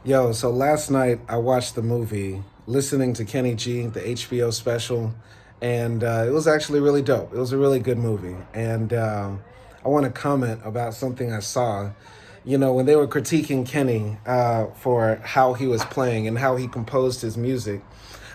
Yo, so last night I watched the movie, listening to Kenny G, the HBO special, and it was actually really dope. It was a really good movie. And I want to comment about something I saw. You know, when they were critiquing Kenny for how he was playing and how he composed his music,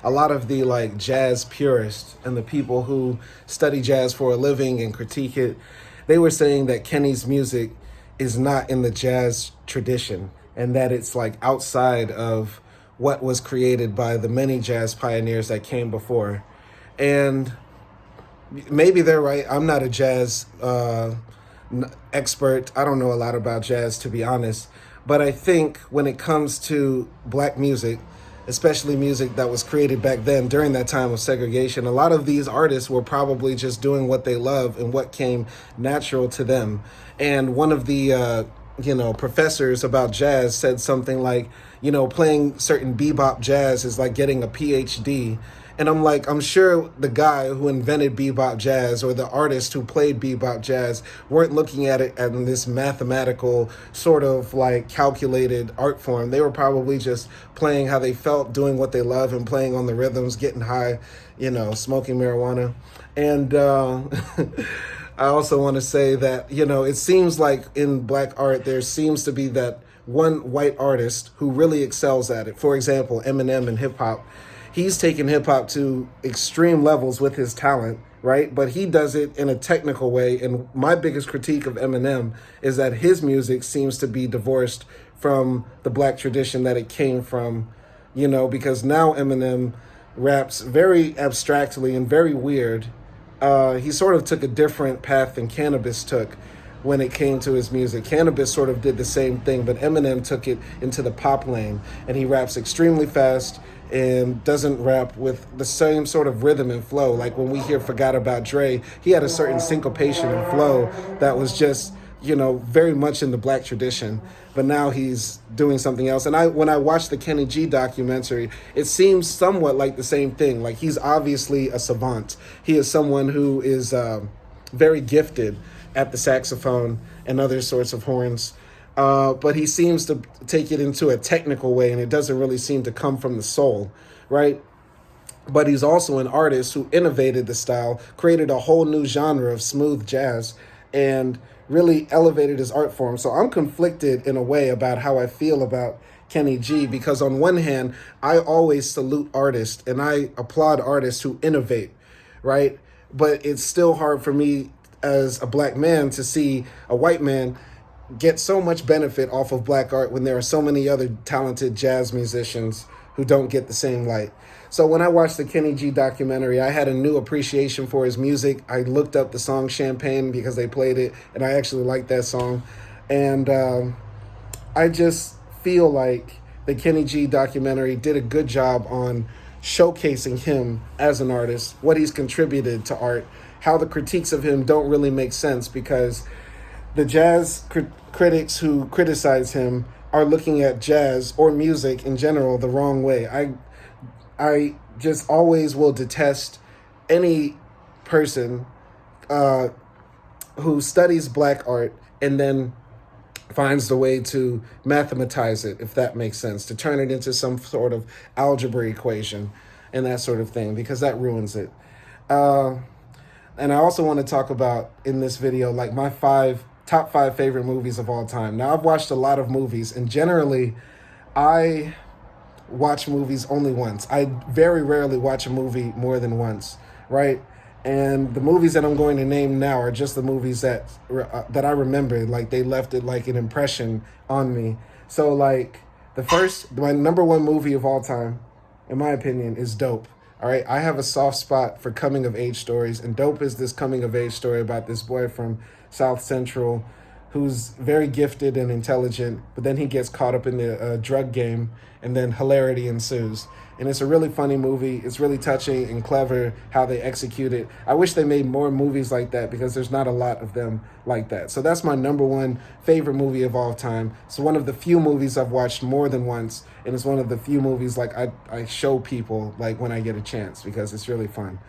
a lot of the like jazz purists and the people who study jazz for a living and critique it, they were saying that Kenny's music is not in the jazz tradition and that it's like outside of what was created by the many jazz pioneers that came before. And maybe they're right. I'm not a jazz expert. I don't know a lot about jazz, to be honest. But I think when it comes to black music, especially music that was created back then during that time of segregation, a lot of these artists were probably just doing what they love and what came natural to them. And one of the professors about jazz said something like, playing certain bebop jazz is like getting a PhD. And I'm like, I'm sure the guy who invented bebop jazz or the artist who played bebop jazz weren't looking at it in this mathematical sort of like calculated art form. They were probably just playing how they felt, doing what they love, and playing on the rhythms, getting high, smoking marijuana. And I also want to say that, it seems like in black art, there seems to be that one white artist who really excels at it. For example, Eminem and Hip-Hop. He's taken hip-hop to extreme levels with his talent, right? But he does it in a technical way. And my biggest critique of Eminem is that his music seems to be divorced from the black tradition that it came from, because now Eminem raps very abstractly and very weird. He sort of took a different path than Cannabis took when it came to his music. Cannabis sort of did the same thing, but Eminem took it into the pop lane, and he raps extremely fast and doesn't rap with the same sort of rhythm and flow. Like when we hear Forgot About Dre, he had a certain syncopation and flow that was just, very much in the black tradition. But now he's doing something else. And when I watched the Kenny G documentary, it seems somewhat like the same thing. Like he's obviously a savant. He is someone who is very gifted at the saxophone and other sorts of horns. But he seems to take it into a technical way, and it doesn't really seem to come from the soul, right? But he's also an artist who innovated the style, created a whole new genre of smooth jazz, and really elevated his art form. So I'm conflicted in a way about how I feel about Kenny G, because on one hand, I always salute artists and I applaud artists who innovate, right? But it's still hard for me as a black man to see a white man get so much benefit off of black art when there are so many other talented jazz musicians who don't get the same light. So when I watched the Kenny G documentary, I had a new appreciation for his music. I looked up the song Champagne because they played it, and I actually liked that song. And I just feel like the Kenny G documentary did a good job on showcasing him as an artist, what he's contributed to art, how the critiques of him don't really make sense because the jazz critics who criticize him are looking at jazz or music in general the wrong way. I just always will detest any person who studies black art and then finds the way to mathematize it, if that makes sense, to turn it into some sort of algebra equation and that sort of thing, because that ruins it. And I also want to talk about in this video, like my top five favorite movies of all time. Now, I've watched a lot of movies, and generally, I watch movies only once. I very rarely watch a movie more than once, right? And the movies that I'm going to name now are just the movies that I remember. Like they left it like an impression on me. So like my number one movie of all time, in my opinion, is Dope. All right, I have a soft spot for coming of age stories, and Dope is this coming of age story about this boy from South Central who's very gifted and intelligent, but then he gets caught up in the drug game, and then hilarity ensues. And it's a really funny movie. It's really touching and clever how they execute it. I wish they made more movies like that because there's not a lot of them like that. So that's my number one favorite movie of all time. It's one of the few movies I've watched more than once, and it's one of the few movies like I show people like when I get a chance because it's really fun.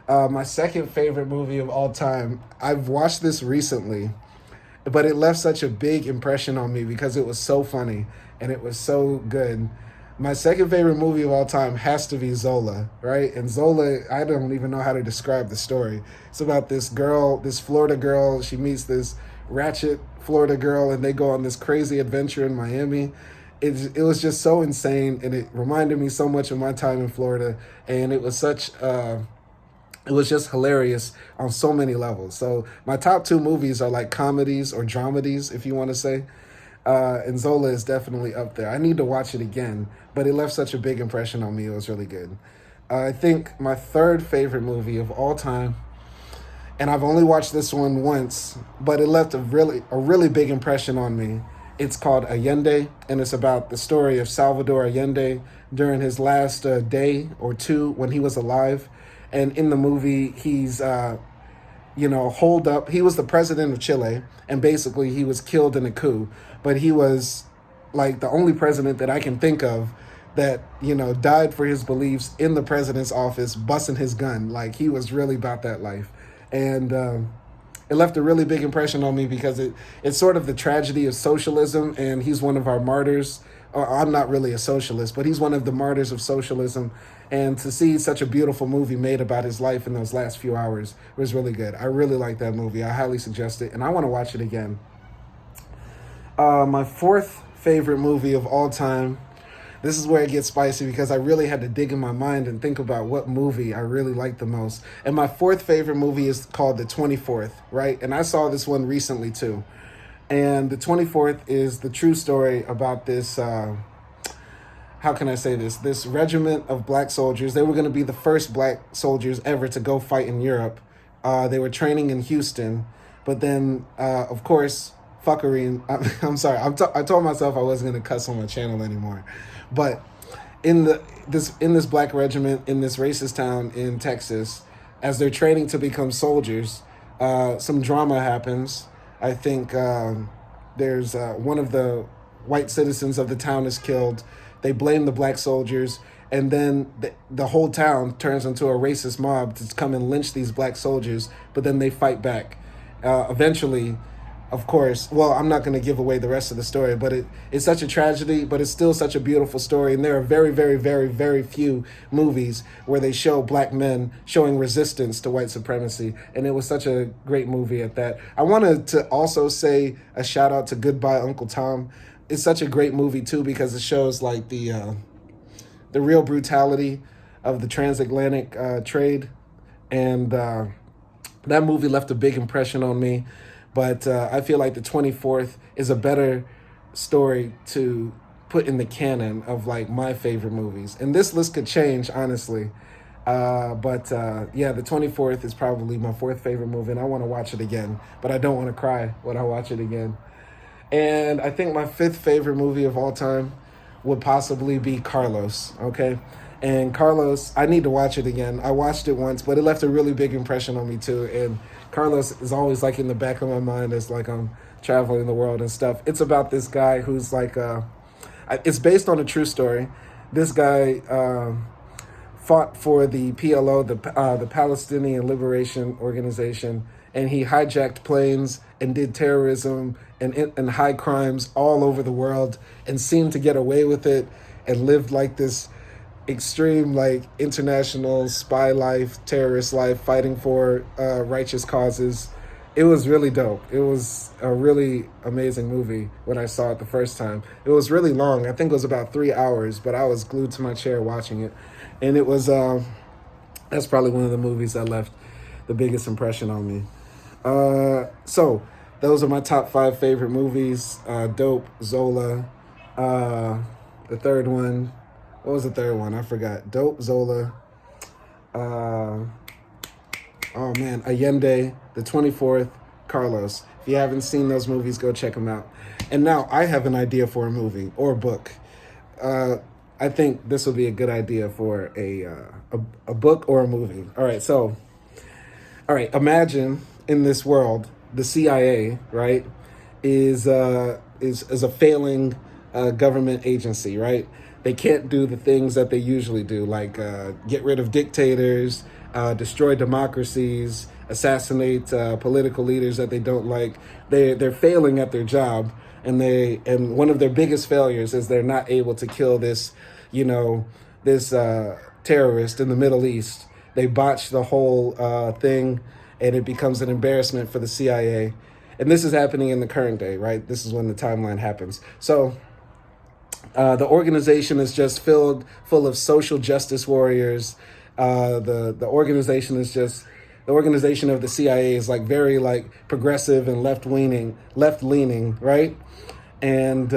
My second favorite movie of all time, I've watched this recently, but it left such a big impression on me because it was so funny and it was so good. My second favorite movie of all time has to be Zola, right? And Zola, I don't even know how to describe the story. It's about this girl, this Florida girl. She meets this ratchet Florida girl, and they go on this crazy adventure in Miami. It was just so insane, and it reminded me so much of my time in Florida. And it was it was just hilarious on so many levels. So my top two movies are like comedies or dramedies, if you want to say. And Zola is definitely up there. I need to watch it again, but it left such a big impression on me. It was really good. I think my third favorite movie of all time, and I've only watched this one once, but it left a really big impression on me. It's called Allende, and it's about the story of Salvador Allende during his last day or two when he was alive. And in the movie, he's holed up. He was the president of Chile, and basically he was killed in a coup. But he was like the only president that I can think of that, died for his beliefs in the president's office, busting his gun. Like, he was really about that life. And it left a really big impression on me because it's sort of the tragedy of socialism, and he's one of our martyrs. I'm not really a socialist, but he's one of the martyrs of socialism. And to see such a beautiful movie made about his life in those last few hours was really good. I really like that movie. I highly suggest it, and I want to watch it again. My fourth favorite movie of all time, this is where it gets spicy because I really had to dig in my mind and think about what movie I really like the most. And my fourth favorite movie is called The 24th, right? And I saw this one recently too. And The 24th is the true story about this, how can I say this? This regiment of black soldiers. They were going to be the first black soldiers ever to go fight in Europe. They were training in Houston. But then, of course, fuckery. I'm sorry. I told myself I wasn't going to cuss on my channel anymore. But in this black regiment in this racist town in Texas, as they're training to become soldiers, some drama happens. I think there's one of the white citizens of the town is killed. They blame the black soldiers, and then the whole town turns into a racist mob to come and lynch these black soldiers, but then they fight back. Eventually, of course, well, I'm not going to give away the rest of the story, but it's such a tragedy, but it's still such a beautiful story. And there are very, very, very, very few movies where they show black men showing resistance to white supremacy. And it was such a great movie at that. I wanted to also say a shout out to Goodbye, Uncle Tom. It's such a great movie, too, because it shows like the real brutality of the transatlantic trade. And that movie left a big impression on me. But I feel like The 24th is a better story to put in the canon of like my favorite movies. And this list could change, honestly. But The 24th is probably my fourth favorite movie, and I want to watch it again. But I don't want to cry when I watch it again. And I think my fifth favorite movie of all time would possibly be Carlos, okay? And Carlos, I need to watch it again. I watched it once, but it left a really big impression on me too. And Carlos is always like in the back of my mind as like I'm traveling the world and stuff. It's about this guy who's like, it's based on a true story. This guy fought for the PLO, the Palestinian Liberation Organization, and he hijacked planes and did terrorism and high crimes all over the world and seemed to get away with it and lived like this extreme like international spy life, terrorist life, fighting for righteous causes. It was really dope. It was a really amazing movie when I saw it the first time. It was really long. I think it was about 3 hours, but I was glued to my chair watching it. And it was, that's probably one of the movies that left the biggest impression on me. So those are my top 5 favorite movies. Dope, Zola, the third one. What was the third one? I forgot. Dope, Zola. Allende, The 24th, Carlos. If you haven't seen those movies, go check them out. And now I have an idea for a movie or a book. I think this would be a good idea for a book or a movie. All right. Imagine in this world, the CIA, right, is a failing government agency, right? They can't do the things that they usually do, like get rid of dictators, destroy democracies, assassinate political leaders that they don't like. They're failing at their job, and one of their biggest failures is they're not able to kill this, this terrorist in the Middle East. They botch the whole thing, and it becomes an embarrassment for the CIA. And this is happening in the current day, right? This is when the timeline happens. So the organization is just full of social justice warriors. The organization is just the organization of the CIA is like very like progressive and left leaning, right? And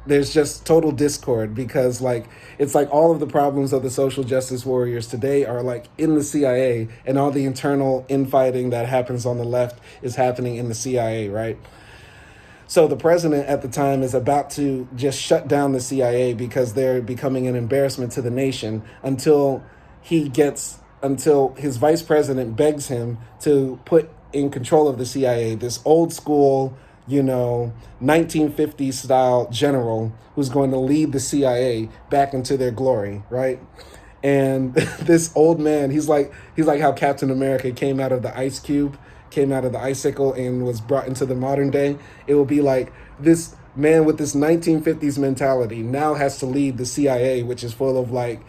there's just total discord because like it's like all of the problems of the social justice warriors today are like in the CIA, and all the internal infighting that happens on the left is happening in the CIA, right? So the president at the time is about to just shut down the CIA because they're becoming an embarrassment to the nation until his vice president begs him to put in control of the CIA this old school, 1950s style general who's going to lead the CIA back into their glory, right? And this old man, he's like how Captain America came out of the icicle and was brought into the modern day. It will be like this man with this 1950s mentality now has to lead the CIA, which is full of like,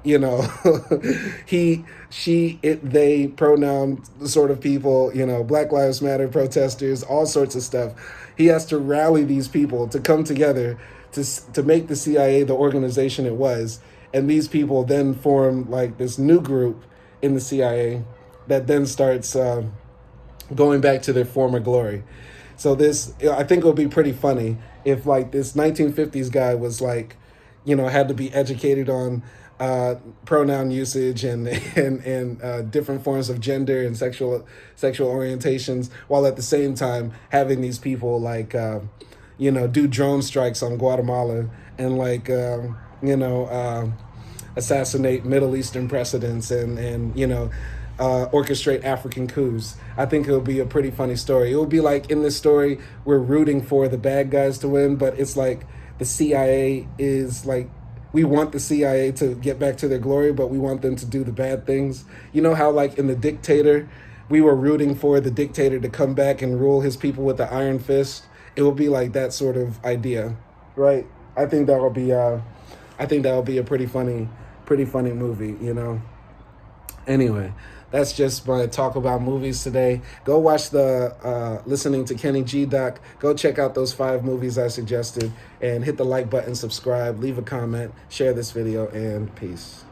he, she, it, they pronoun sort of people, Black Lives Matter protesters, all sorts of stuff. He has to rally these people to come together to make the CIA the organization it was. And these people then form like this new group in the CIA that then starts going back to their former glory. So I think it would be pretty funny if like this 1950s guy was like, had to be educated on pronoun usage and different forms of gender and sexual orientations, while at the same time having these people like do drone strikes on Guatemala and like assassinate Middle Eastern presidents and orchestrate African coups. I think it would be a pretty funny story. It would be like in this story we're rooting for the bad guys to win, but it's like the CIA is like, we want the CIA to get back to their glory, but we want them to do the bad things. You know how like in The Dictator, we were rooting for the dictator to come back and rule his people with the iron fist? It will be like that sort of idea, right? I think that will be a pretty funny movie, Anyway, that's just my talk about movies today. Go watch the Listening to Kenny G doc. Go check out those 5 movies I suggested and hit the like button, subscribe, leave a comment, share this video, and peace.